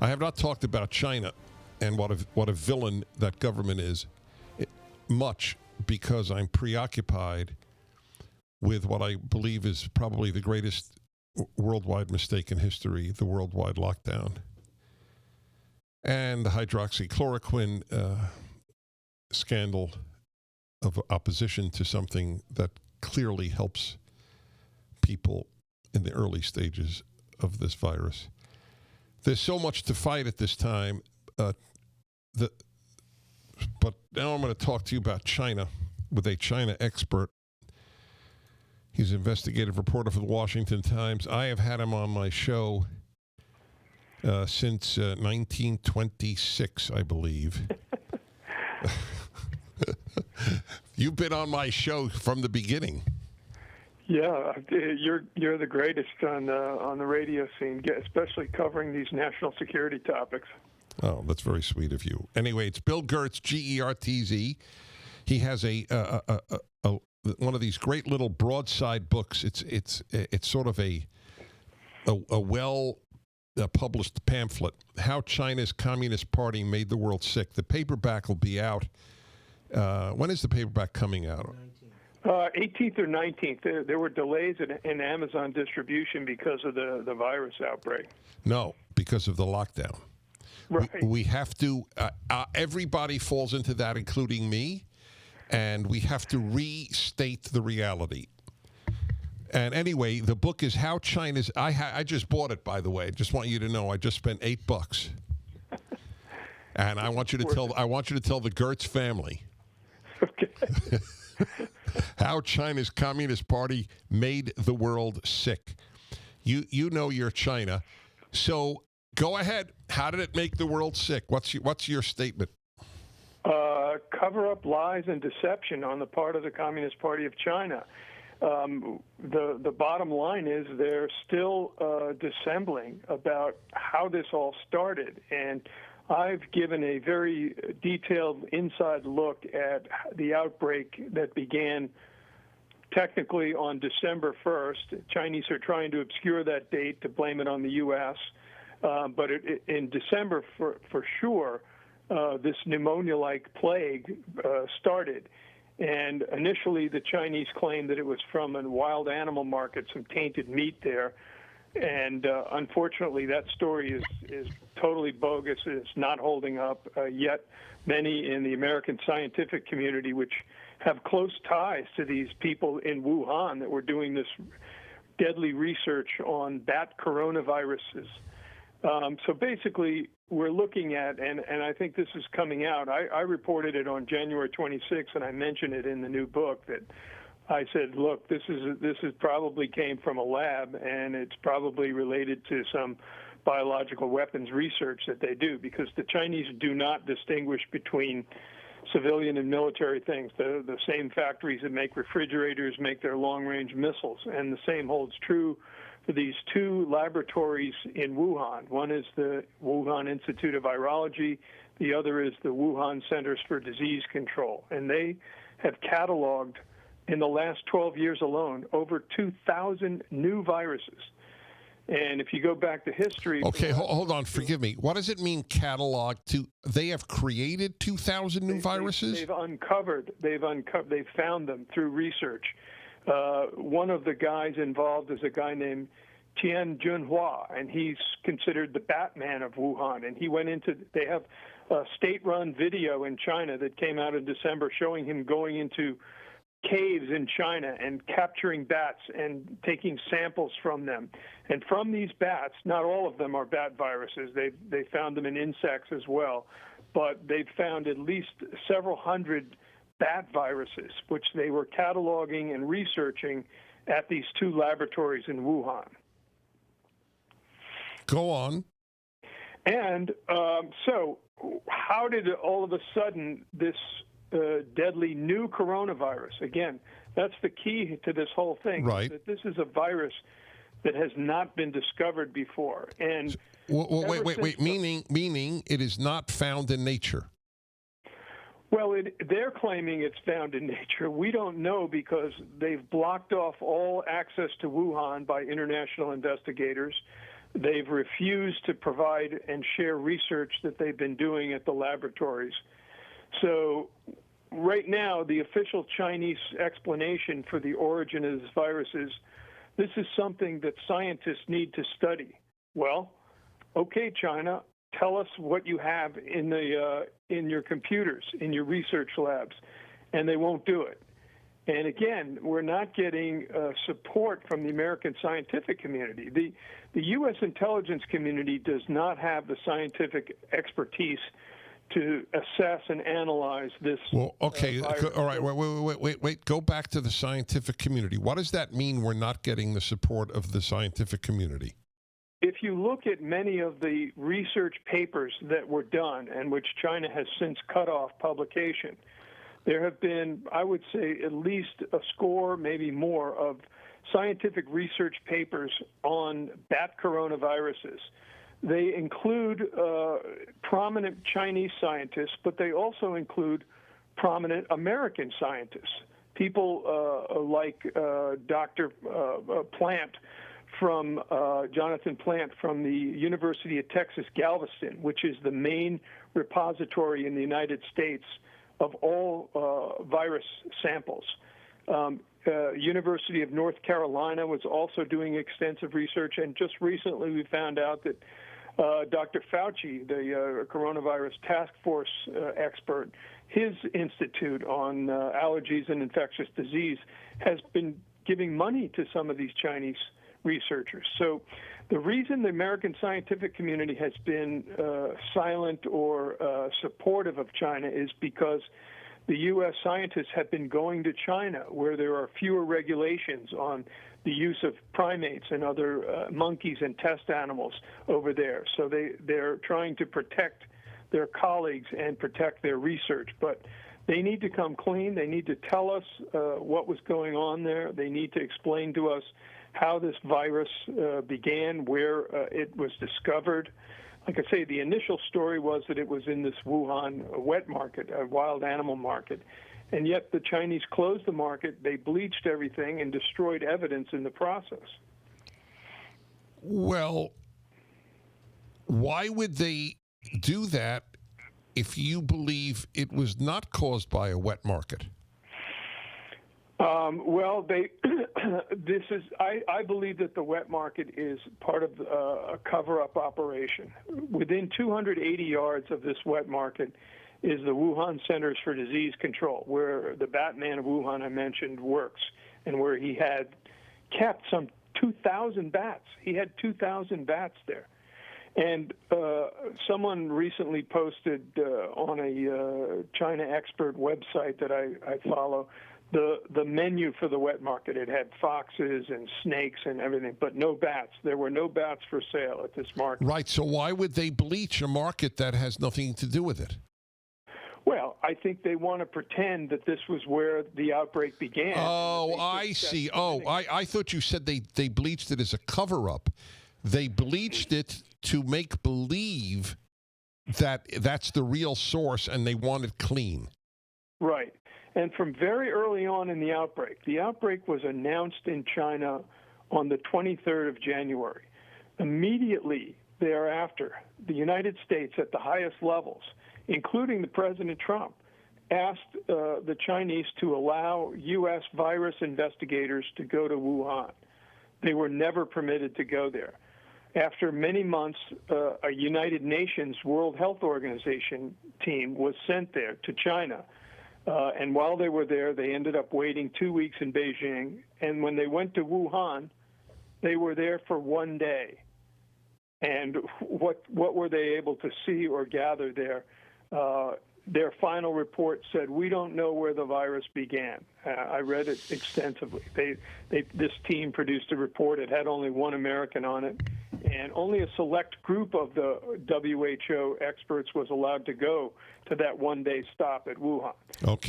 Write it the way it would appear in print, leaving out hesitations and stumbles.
I have not talked about China and what a villain that government is much because I'm preoccupied with what I believe is probably the greatest worldwide mistake in history, the worldwide lockdown. And the hydroxychloroquine scandal of opposition to something that clearly helps people in the early stages of this virus. There's so much to fight at this time. But now I'm going to talk to you about China with a China expert. He's an investigative reporter for the Washington Times. I have had him on my show since 1926, I believe. You've been on my show from the beginning. Yeah, you're the greatest on the radio scene, especially covering these national security topics. Oh, that's very sweet of you. Anyway, it's Bill Gertz, Gertz. He has a one of these great little broadside books. It's sort of a well published pamphlet, How China's Communist Party Made the World Sick. The paperback will be out. When is the paperback coming out? 18th or 19th. There were delays in Amazon distribution because of the virus outbreak. No, because of the lockdown. Right. We have to, everybody falls into that, including me, and we have to restate the reality. And anyway, the book is How China's, I just bought it, by the way. Just want you to know, I just spent $8. And I want you to tell the Gertz family. Okay. How China's Communist Party made the world sick. You know you're China. So go ahead. How did it make the world sick? What's your statement? Cover up lies and deception on the part of the Communist Party of China. The bottom line is they're still dissembling about how this all started, and I've given a very detailed inside look at the outbreak that began technically on December 1st. Chinese are trying to obscure that date to blame it on the U.S., but in December for sure, this pneumonia-like plague started. And initially, the Chinese claimed that it was from a wild animal market, some tainted meat there. And unfortunately, that story is totally bogus. It's not holding up. Yet many in the American scientific community, which have close ties to these people in Wuhan that were doing this deadly research on bat coronaviruses. So basically, we're looking at, and I think this is coming out, I reported it on January 26th, and I mentioned it in the new book that I said, look, this is probably came from a lab, and it's probably related to some biological weapons research that they do, because the Chinese do not distinguish between civilian and military things. The same factories that make refrigerators make their long-range missiles, and the same holds true for these two laboratories in Wuhan. One is the Wuhan Institute of Virology. The other is the Wuhan Centers for Disease Control. And they have cataloged, in the last 12 years alone, over 2,000 new viruses. And if you go back to history... Okay, hold on. Forgive me. What does it mean, catalog? They have created 2,000 new viruses? They've found them through research. One of the guys involved is a guy named Tian Junhua, and he's considered the Batman of Wuhan. And he went into, they have a state-run video in China that came out in December showing him going into caves in China and capturing bats and taking samples from them. And from these bats, not all of them are bat viruses. They found them in insects as well. But they've found at least several hundred bat viruses, which they were cataloging and researching at these two laboratories in Wuhan. Go on. And so how did all of a sudden this deadly new coronavirus, again, that's the key to this whole thing, right? That this is a virus that has not been discovered before. And wait, meaning it is not found in nature. Well, they're claiming it's found in nature. We don't know because they've blocked off all access to Wuhan by international investigators. They've refused to provide and share research that they've been doing at the laboratories. So right now, the official Chinese explanation for the origin of this virus is this is something that scientists need to study. Well, okay, China, tell us what you have in your computers, in your research labs, and they won't do it. And again, we're not getting support from the American scientific community. The U.S. intelligence community does not have the scientific expertise to assess and analyze this. Well, okay, all right, wait. Go back to the scientific community. What does that mean? We're not getting the support of the scientific community. If you look at many of the research papers that were done and which China has since cut off publication, there have been, I would say, at least a score, maybe more, of scientific research papers on bat coronaviruses. They include prominent Chinese scientists, but they also include prominent American scientists, people like Dr. Plant from Jonathan Plant from the University of Texas, Galveston, which is the main repository in the United States of all virus samples. University of North Carolina was also doing extensive research, and just recently we found out that Dr. Fauci, the coronavirus task force expert, his institute on allergies and infectious disease has been giving money to some of these Chinese researchers. So the reason the American scientific community has been silent or supportive of China is because the U.S. scientists have been going to China, where there are fewer regulations on the use of primates and other monkeys and test animals over there. So they're trying to protect their colleagues and protect their research. But they need to come clean. They need to tell us what was going on there. They need to explain to us how this virus began, where it was discovered. Like I say, the initial story was that it was in this Wuhan wet market, a wild animal market. And yet the Chinese closed the market, they bleached everything, and destroyed evidence in the process. Well, why would they do that if you believe it was not caused by a wet market? Well, I believe that the wet market is part of a cover-up operation. Within 280 yards of this wet market is the Wuhan Centers for Disease Control, where the Batman of Wuhan I mentioned works, and where he had kept some 2,000 bats. He had 2,000 bats there. And someone recently posted on a China Expert website that I follow the menu for the wet market. It had foxes and snakes and everything, but no bats. There were no bats for sale at this market. Right, so why would they bleach a market that has nothing to do with it? Well, I think they want to pretend that this was where the outbreak began. Oh, I see. Oh, I thought you said they bleached it as a cover-up. They bleached it to make believe that that's the real source, and they want it clean. Right. And from very early on in the outbreak was announced in China on the 23rd of January. Immediately thereafter, the United States at the highest levels, including the President Trump, asked the Chinese to allow U.S. virus investigators to go to Wuhan. They were never permitted to go there. After many months, a United Nations World Health Organization team was sent there to China. And while they were there, they ended up waiting 2 weeks in Beijing. And when they went to Wuhan, they were there for 1 day. And what were they able to see or gather there? Their final report said, we don't know where the virus began. I read it extensively. This team produced a report. It had only one American on it. And only a select group of the WHO experts was allowed to go to that 1 day stop at Wuhan. Okay.